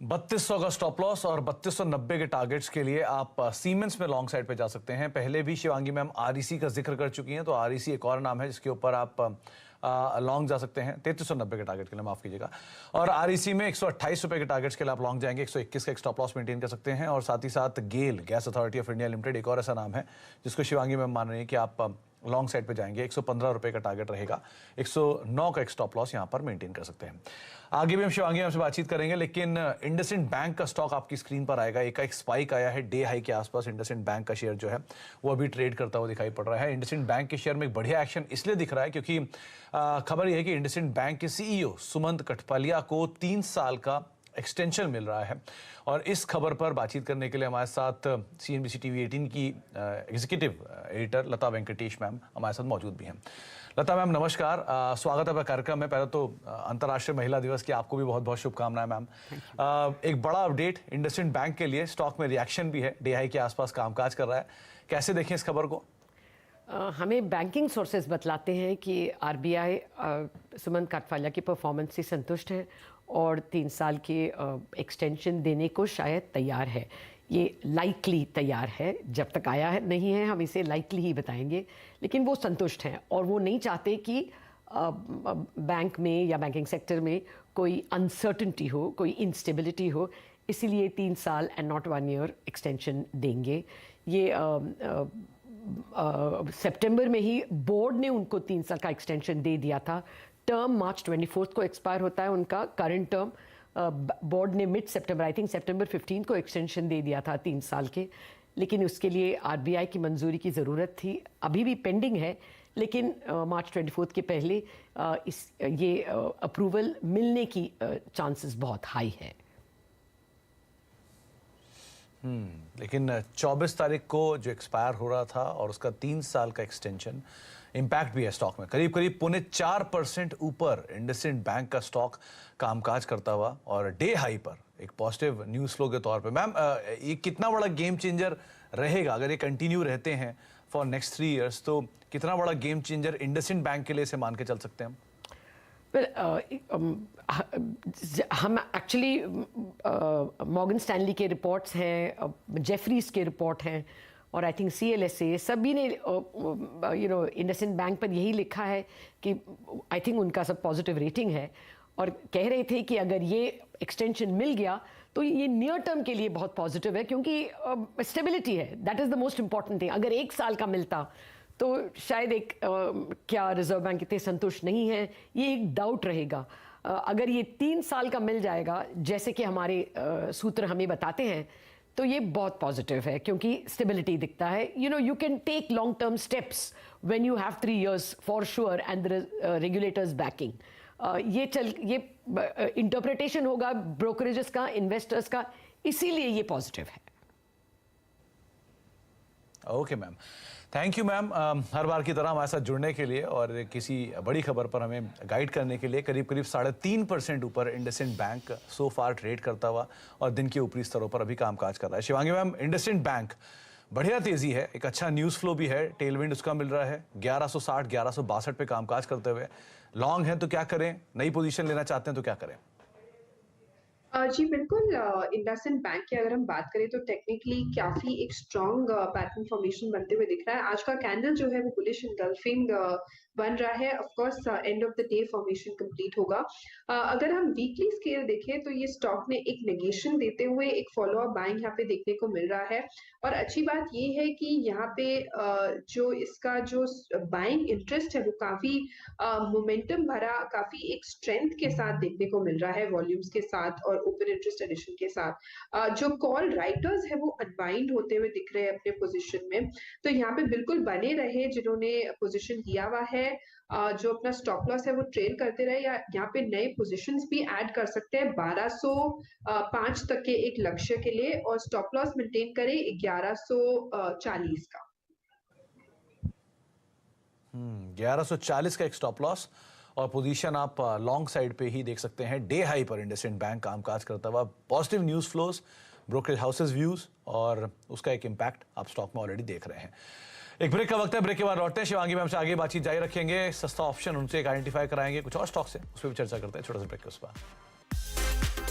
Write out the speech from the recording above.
3200 का stop loss और 3290 के टारगेट्स के लिए आप सीमेंस में लॉन्ग साइड पे जा सकते हैं। पहले भी शिवांगी मैम आरईसी का जिक्र कर चुकी हैं, तो आरईसी एक और नाम है जिसके ऊपर आप लॉन्ग जा सकते हैं 3390 के टारगेट के लिए, माफ कीजिएगा। और आरईसी में 128 रुपए के टारगेट्स के लिए आप लॉन्ग जाएंगे, 121 का एक स्टॉप लॉस मेंटेन कर सकते हैं। और साथ ही साथ GAIL gas authority of India limited एक और ऐसा नाम है जिसको शिवांगी मैम मान रही है कि आप लॉन्ग साइड पे जाएंगे, 115 रुपए का टारगेट रहेगा, 109 का एक स्टॉप लॉस यहां पर मेंटेन कर सकते हैं। आगे भी हम शिवांगी मैम से बातचीत करेंगे, लेकिन इंडसइंड बैंक का स्टॉक आपकी स्क्रीन पर आएगा। एक स्पाइक आया है डे हाई के आसपास, इंडसइंड बैंक का शेयर जो है वो अभी ट्रेड करता हुआ दिखाई पड़ रहा है। इंडसइंड बैंक के शेयर में एक बढ़िया एक्शन इसलिए दिख रहा है क्योंकि खबर यह है कि इंडसइंड बैंक के सीईओ सुमंत कठपालिया को 3 साल का एक्सटेंशन मिल रहा है। और इस खबर पर बातचीत करने के लिए हमारे साथ CNBC TV 18 की एग्जीक्यूटिव एडिटर लता वेंकटेश मैम हमारे साथ मौजूद भी हैं। लता मैम नमस्कार, स्वागत है आपका कार्यक्रम में। पहले तो अंतर्राष्ट्रीय महिला दिवस की आपको भी बहुत बहुत शुभकामनाएं मैम। एक बड़ा अपडेट इंडसइंड बैंक के लिए, स्टॉक में रिएक्शन भी है, डे हाई के आसपास कामकाज कर रहा है, कैसे देखें इस खबर को? हमें बैंकिंग सोर्सेज बतलाते हैं कि आरबीआई सुमंत काठपालिया की परफॉर्मेंस से संतुष्ट है और 3 साल की एक्सटेंशन देने को शायद तैयार है। ये लाइकली तैयार है, जब तक आया है नहीं है हम इसे लाइकली ही बताएंगे, लेकिन वो संतुष्ट हैं और वो नहीं चाहते कि बैंक में या बैंकिंग सेक्टर में कोई अनसर्टनिटी हो, कोई इंस्टेबिलिटी हो, इसीलिए 3 साल एंड नॉट 1 ईयर एक्सटेंशन देंगे। ये सितंबर में ही बोर्ड ने उनको 3 साल का एक्सटेंशन दे दिया था। टर्म मार्च 24 को एक्सपायर होता है उनका करंट टर्म। बोर्ड ने मिड सितंबर, आई थिंक सितंबर 15 को एक्सटेंशन दे दिया था 3 साल के, लेकिन उसके लिए आरबीआई की मंजूरी की ज़रूरत थी, अभी भी पेंडिंग है, लेकिन मार्च 24 के पहले ये अप्रूवल मिलने की चांसेस बहुत हाई है। लेकिन 24 तारीख को जो एक्सपायर हो रहा था और उसका 3 साल का एक्सटेंशन, इम्पैक्ट भी है स्टॉक में, करीब करीब 4.25% ऊपर इंडसइंड बैंक का स्टॉक कामकाज करता हुआ और डे हाई पर एक पॉजिटिव न्यूज़ फ्लो के तौर पे। मैम ये कितना बड़ा गेम चेंजर रहेगा अगर ये कंटिन्यू रहते हैं फॉर नेक्स्ट 3 इयर्स, तो कितना बड़ा गेम चेंजर इंडसइंड बैंक के लिए इसे मान के चल सकते हैं हम? हम एक्चुअली मॉर्गन स्टैनली के रिपोर्ट्स हैं, जेफरीज के रिपोर्ट हैं और आई थिंक CLSA सभी ने इंडसइंड बैंक पर यही लिखा है कि आई थिंक उनका सब पॉजिटिव रेटिंग है और कह रहे थे कि अगर ये एक्सटेंशन मिल गया तो ये नियर टर्म के लिए बहुत पॉजिटिव है, क्योंकि स्टेबिलिटी है, that is the most important thing. अगर 1 साल का मिलता तो शायद क्या रिजर्व बैंक इतने संतुष्ट नहीं है, ये एक डाउट रहेगा। अगर ये 3 साल का मिल जाएगा जैसे कि हमारे सूत्र हमें बताते हैं, तो ये बहुत पॉजिटिव है क्योंकि स्टेबिलिटी दिखता है। You can take long term steps when you have 3 years for sure and regulators backing. ये इंटरप्रिटेशन होगा ब्रोकरेजेस का, इन्वेस्टर्स का, इसीलिए ये पॉजिटिव है। Okay ma'am, thank you ma'am हर बार की तरह हमारे साथ जुड़ने के लिए और किसी बड़ी खबर पर हमें गाइड करने के लिए। करीब करीब 3.5% ऊपर इंडसइंड बैंक सो फार ट्रेड करता हुआ और दिन के ऊपरी स्तरों पर अभी कामकाज कर रहा है। शिवांगी मैम, इंडसइंड बैंक बढ़िया तेजी है, एक अच्छा न्यूज़ फ्लो भी है, टेलविंड उसका मिल रहा है, 1160 1162 पे कामकाज करते हुए। लॉन्ग है तो क्या करें, नई पोजीशन लेना चाहते हैं तो क्या करें? जी बिल्कुल, इंडसइंड बैंक की अगर हम बात करें तो टेक्निकली काफी एक स्ट्रॉन्ग पैटर्न फॉर्मेशन बनते हुए दिख रहा है। आज का कैंडल जो है वो बुलिश एंगल्फिंग बन रहा है। Of course end of the day formation complete होगा। अगर हम वीकली स्केल देखें तो ये स्टॉक में एक नेगेशन देते हुए एक फॉलो अप बाइंग यहाँ पे देखने को मिल रहा है। और अच्छी बात ये है कि यहाँ पे जो इसका जो बाइंग इंटरेस्ट है वो काफी मोमेंटम भरा, काफी एक स्ट्रेंथ के साथ देखने को मिल रहा है, वॉल्यूम्स के साथ और ओपन इंटरेस्ट एडिशन के साथ। जो कॉल राइटर्स है वो अनबाइंड होते हुए दिख रहे हैं अपने पोजीशन में, तो यहाँ पे बिल्कुल बने रहे जिन्होंने पोजीशन लिया हुआ है। जो अपना स्टॉप लॉस है वो ट्रेल करते रहे या यहाँ पे नए पोजीशंस भी ऐड कर सकते हैं 1205 तक के एक लक्ष्य के लिए, और स्टॉप लॉस मेंटेन करें 1140 का। 1140 का एक स्टॉप लॉस और पोजीशन आप लॉन्ग साइड पे ही देख सकते हैं। डे हाई पर इंडसइंड बैंक कामकाज करता हुआ, positive news flows, brokerage houses views और उसका एक इम्पैक्ट आप स्टॉक में ऑलरेडी देख रहे हैं। एक ब्रेक का वक्त है, ब्रेक के बाद लौटते हैं। शिवांगी मैम से आगे बातचीत जारी रखेंगे, सस्ता ऑप्शन उनसे एक आइडेंटिफाई कराएंगे, कुछ और स्टॉक से उस पर भी चर्चा करते हैं। छोटा सा ब्रेक के उस पर